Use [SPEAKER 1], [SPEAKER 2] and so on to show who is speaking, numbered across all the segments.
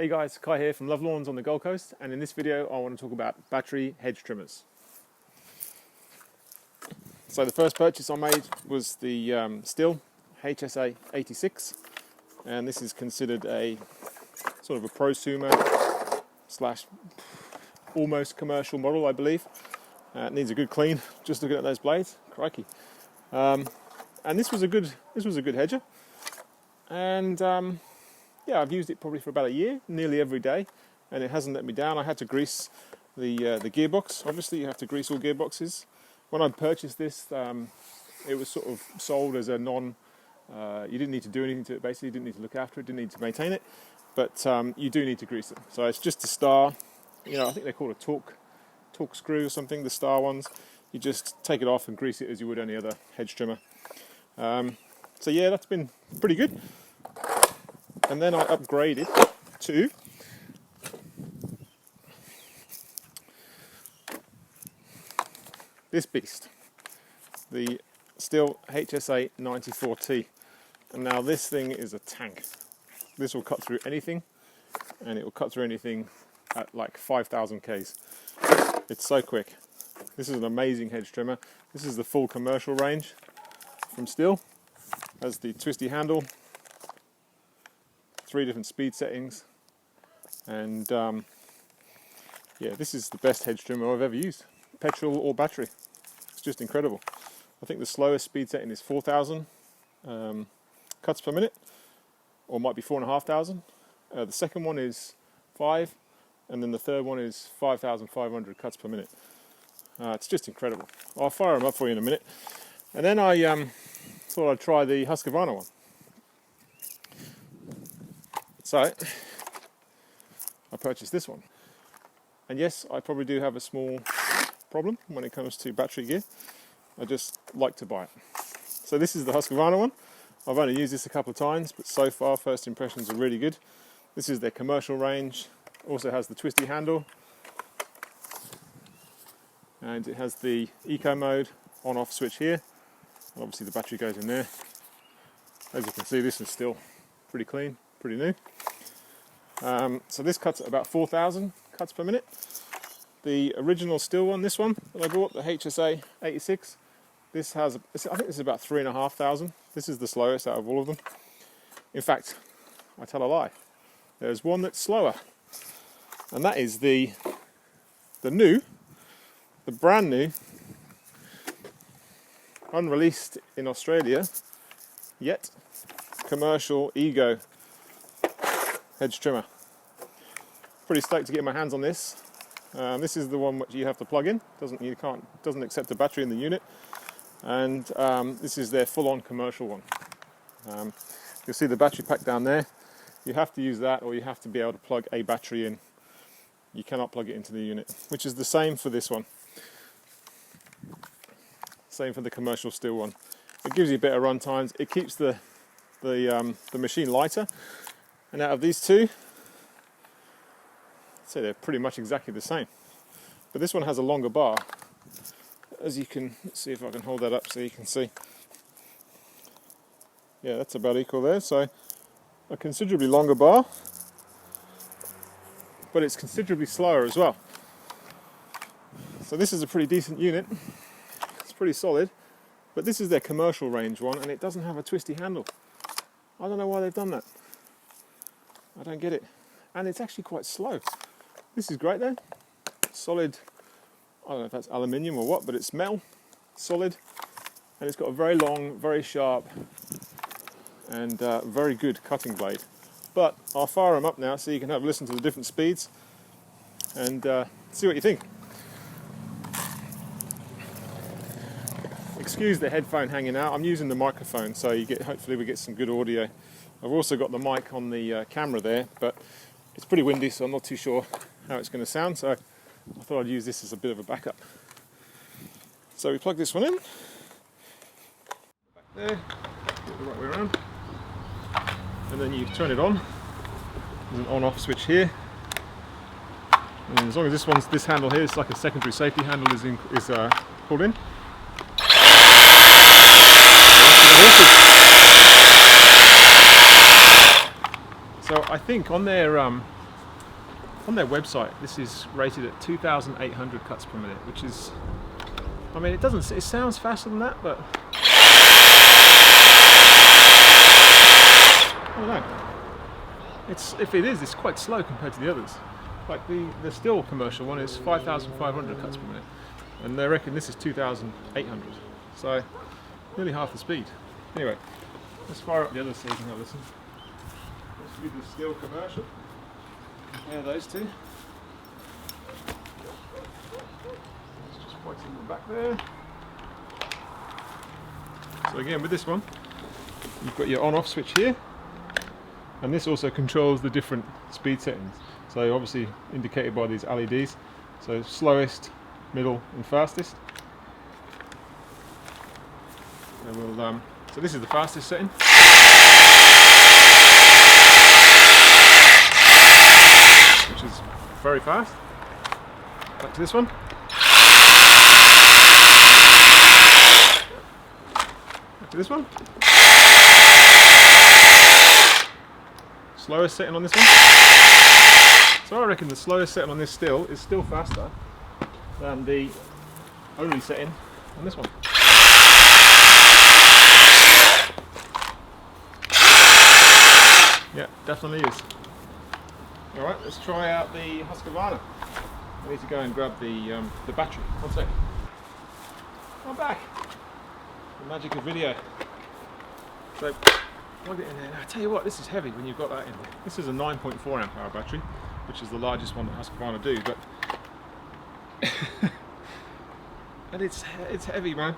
[SPEAKER 1] Hey guys, Kai here from Lovelawns on the Gold Coast, and in this video I want to talk about battery hedge trimmers. So the first purchase I made was the Stihl HSA 86, and this is considered a sort of a prosumer slash almost commercial model, I believe. It needs a good clean. Just looking at those blades, crikey. And this was a good hedger, and yeah, I've used it probably for about a year, nearly every day, and it hasn't let me down. I had to grease the gearbox. Obviously, you have to grease all gearboxes. When I purchased this, it was sort of sold as a you didn't need to do anything to it, basically. You didn't need to look after it, didn't need to maintain it, but you do need to grease it. So it's just a star, I think they're called a torque screw or something, the star ones. You just take it off and grease it as you would any other hedge trimmer. So yeah, that's been pretty good. And then I upgraded to this beast, the Stihl HSA 94T. And now this thing is a tank. This will cut through anything, and it will cut through anything at like 5,000 Ks. It's so quick. This is an amazing hedge trimmer. This is the full commercial range from Stihl. Has the twisty handle, 3 different speed settings, and yeah, this is the best hedge trimmer I've ever used, petrol or battery. It's just incredible. I think the slowest speed setting is 4,000 cuts per minute, or might be 4,500. The second one is 5, and then the third one is 5,500 cuts per minute. It's just incredible. I'll fire them up for you in a minute. And then I thought I'd try the Husqvarna one. So I purchased this one, and yes, I probably do have a small problem when it comes to battery gear. I just like to buy it. So this is the Husqvarna one. I've only used this a couple of times, but so far first impressions are really good. This is their commercial range. Also has the twisty handle, and it has the eco mode on-off switch here. And obviously the battery goes in there. As you can see, this is still pretty clean, pretty new. So this cuts at about 4,000 cuts per minute. The original Stihl one, this one that I bought, the HSA 86, this has, I think this is about 3,500. This is the slowest out of all of them. In fact, I tell a lie. There's one that's slower, and that is the brand new, unreleased in Australia yet, commercial Ego hedge trimmer. Pretty stoked to get my hands on this. This is the one which you have to plug in. Doesn't accept a battery in the unit, and this is their full-on commercial one. You'll see the battery pack down there. You have to use that, or you have to be able to plug a battery in. You cannot plug it into the unit, which is the same for this one. Same for the commercial Stihl one. It gives you better run times. It keeps the machine lighter. And out of these two, I'd say they're pretty much exactly the same. But this one has a longer bar. As you can, let's see if I can hold that up so you can see. Yeah, that's about equal there. So a considerably longer bar, but it's considerably slower as well. So this is a pretty decent unit. It's pretty solid. But this is their commercial range one, and it doesn't have a twisty handle. I don't know why they've done that. I don't get it. And it's actually quite slow. This is great though. Solid, I don't know if that's aluminium or what, but it's metal, solid, and it's got a very long, very sharp, and very good cutting blade. But I'll fire them up now so you can have a listen to the different speeds and see what you think. Excuse the headphone hanging out. I'm using the microphone, so hopefully we get some good audio. I've also got the mic on the camera there, but it's pretty windy, so I'm not too sure how it's going to sound, so I thought I'd use this as a bit of a backup. So we plug this one in, back there, get the right way around, and then you turn it on. There's an on-off switch here, and as long as this handle here, it's like a secondary safety handle, is pulled in. So I think on their on their website, this is rated at 2,800 cuts per minute, which is, I mean, it sounds faster than that, but I don't know. If it is, it's quite slow compared to the others. Like the Stihl commercial one is 5,500 cuts per minute, and they reckon this is 2,800. So nearly half the speed. Anyway, let's fire up the other so you can have a listen. Let's do the Stihl commercial. Compare those two. Let's just point in the back there. So again, with this one, you've got your on-off switch here, and this also controls the different speed settings. So obviously indicated by these LEDs. So slowest, middle, and fastest. So this is the fastest setting. Which is very fast. Back to this one. Back to this one. Slowest setting on this one. So I reckon the slowest setting on this Stihl is still faster than the only setting on this one. Yeah, definitely is. Alright, let's try out the Husqvarna. I need to go and grab the battery. One sec. I'm back. The magic of video. So, plug it in there. Now, I tell you what, this is heavy when you've got that in there. This is a 9.4 amp hour battery, which is the largest one that Husqvarna do, but and it's heavy, man.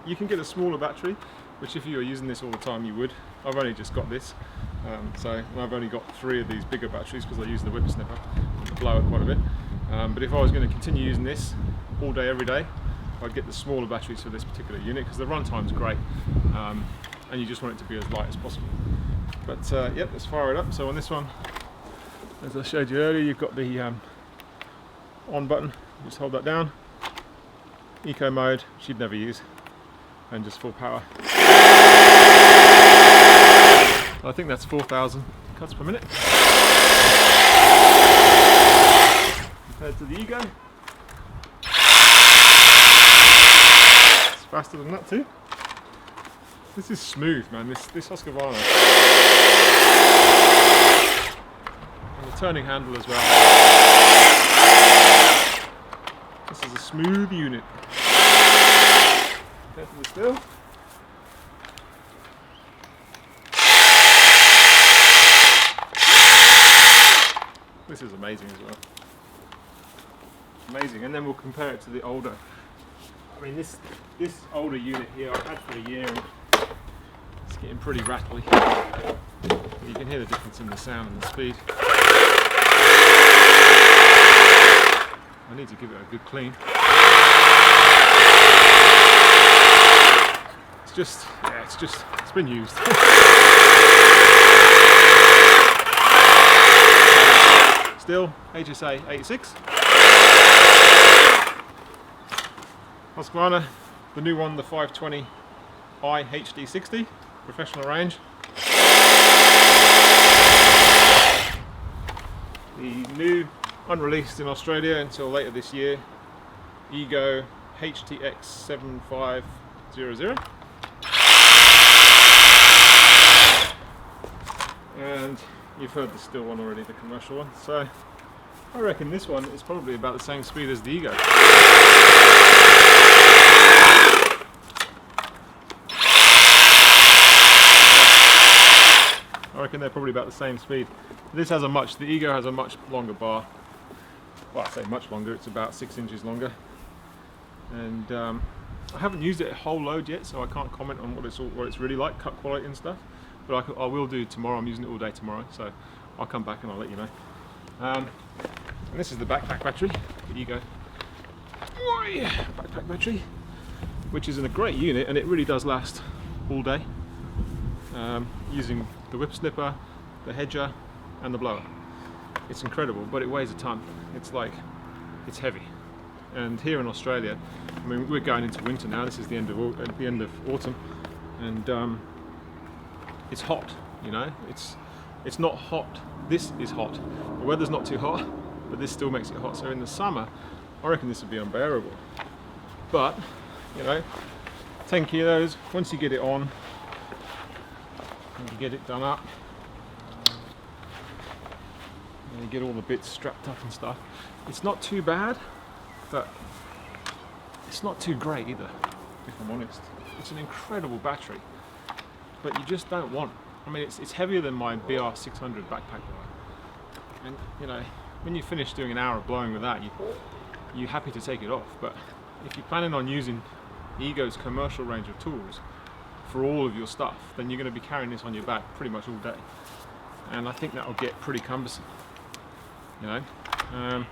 [SPEAKER 1] You can get a smaller battery, which if you were using this all the time you would. I've only just got this, so I've only got 3 of these bigger batteries because I use the whip snipper and the blower quite a bit. But if I was going to continue using this all day, every day, I'd get the smaller batteries for this particular unit because the run time's great, and you just want it to be as light as possible. But yep, let's fire it up. So on this one, as I showed you earlier, you've got the on button. Just hold that down. Eco mode, which you'd never use, and just full power. I think that's 4,000 cuts per minute. Compared to the Ego, it's faster than that too. This is smooth, man. This Husqvarna, and the turning handle as well. This is a smooth unit. Compared to the Stihl. This is amazing as well. Amazing, and then we'll compare it to the older. I mean, this older unit here I've had for a year, and it's getting pretty rattly. You can hear the difference in the sound and the speed. I need to give it a good clean. It's been used. Stihl HSA 86. Husqvarna, the new one, the 520i HD60 professional range. The new, unreleased in Australia until later this year, Ego HTX 7500. And you've heard the Stihl one already, the commercial one. So I reckon this one is probably about the same speed as the Ego. I reckon they're probably about the same speed. The Ego has a much longer bar. Well, I say much longer, it's about 6 inches longer. And I haven't used it a whole load yet, so I can't comment on what it's really like, cut quality and stuff. But I will do tomorrow. I'm using it all day tomorrow, so I'll come back and I'll let you know. And this is the backpack battery, the Ego backpack battery, which is in a great unit, and it really does last all day. Using the whip snipper, the hedger, and the blower. It's incredible, but it weighs a ton. It's heavy. And here in Australia, I mean, we're going into winter now. This is the end of autumn, and it's hot. You know, it's not hot. This is hot. The weather's not too hot, but this still makes it hot. So in the summer, I reckon this would be unbearable. But, you know, 10 kilos, once you get it on, and you get it done up, and you get all the bits strapped up and stuff, it's not too bad, but it's not too great either, if I'm honest. It's an incredible battery, but you just don't want, I mean, it's heavier than my BR600 backpack ride. And, you know, when you finish doing an hour of blowing with that, you're happy to take it off. But if you're planning on using Ego's commercial range of tools for all of your stuff, then you're going to be carrying this on your back pretty much all day. And I think that will get pretty cumbersome, you know.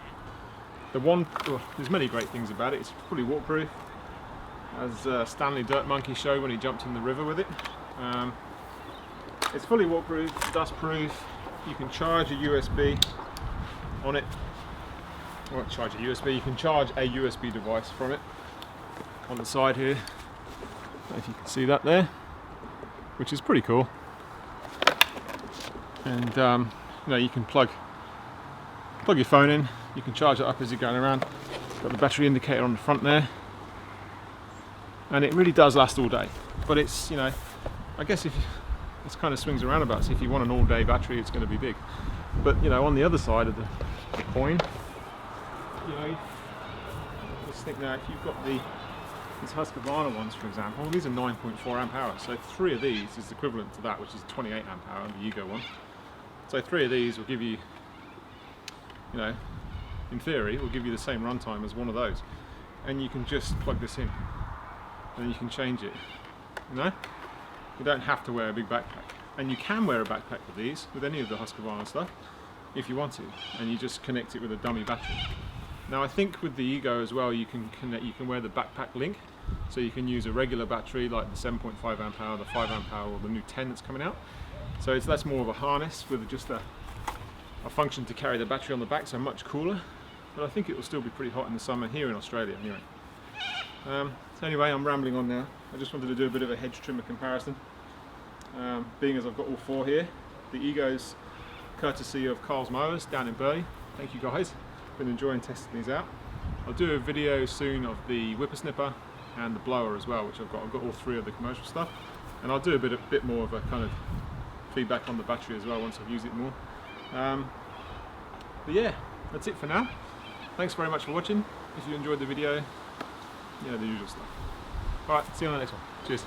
[SPEAKER 1] There's many great things about it. It's fully waterproof, as Stanley Dirt Monkey showed when he jumped in the river with it. It's fully waterproof, dust proof. You can charge a USB on it. You won't charge a USB, you can charge a USB device from it on the side here. I don't know if you can see that there, which is pretty cool. And you know, you can plug your phone in, you can charge it up as you're going around. Got the battery indicator on the front there, and it really does last all day. But it's, you know, I guess if it's kind of swings around about. So if you want an all-day battery, it's going to be big. But you know, on the other side of the coin, you know, just think now, if you've got these Husqvarna ones, for example, these are 9.4 amp hours. So 3 of these is equivalent to that, which is 28 amp hour on the Ego one. So 3 of these will give you, you know, in theory, will give you the same runtime as one of those. And you can just plug this in, and you can change it. You know, you don't have to wear a big backpack, and you can wear a backpack with these, with any of the Husqvarna stuff, if you want to, and you just connect it with a dummy battery. Now I think with the Ego as well, you can wear the backpack link, so you can use a regular battery like the 7.5 amp hour, the 5 amp hour, or the new 10 that's coming out. So that's more of a harness with just a function to carry the battery on the back, so much cooler. But I think it will still be pretty hot in the summer here in Australia anyway. So anyway, I'm rambling on now. I just wanted to do a bit of a hedge trimmer comparison. Being as I've got all 4 here. The Ego's courtesy of Carl's Mowers down in Burley. Thank you guys. Been enjoying testing these out. I'll do a video soon of the whippersnipper and the blower as well, which I've got all 3 of the commercial stuff. And I'll do a bit more of a kind of feedback on the battery as well once I've used it more. But yeah, that's it for now. Thanks very much for watching. If you enjoyed the video, you know, the usual stuff. Alright, see you on the next one. Cheers.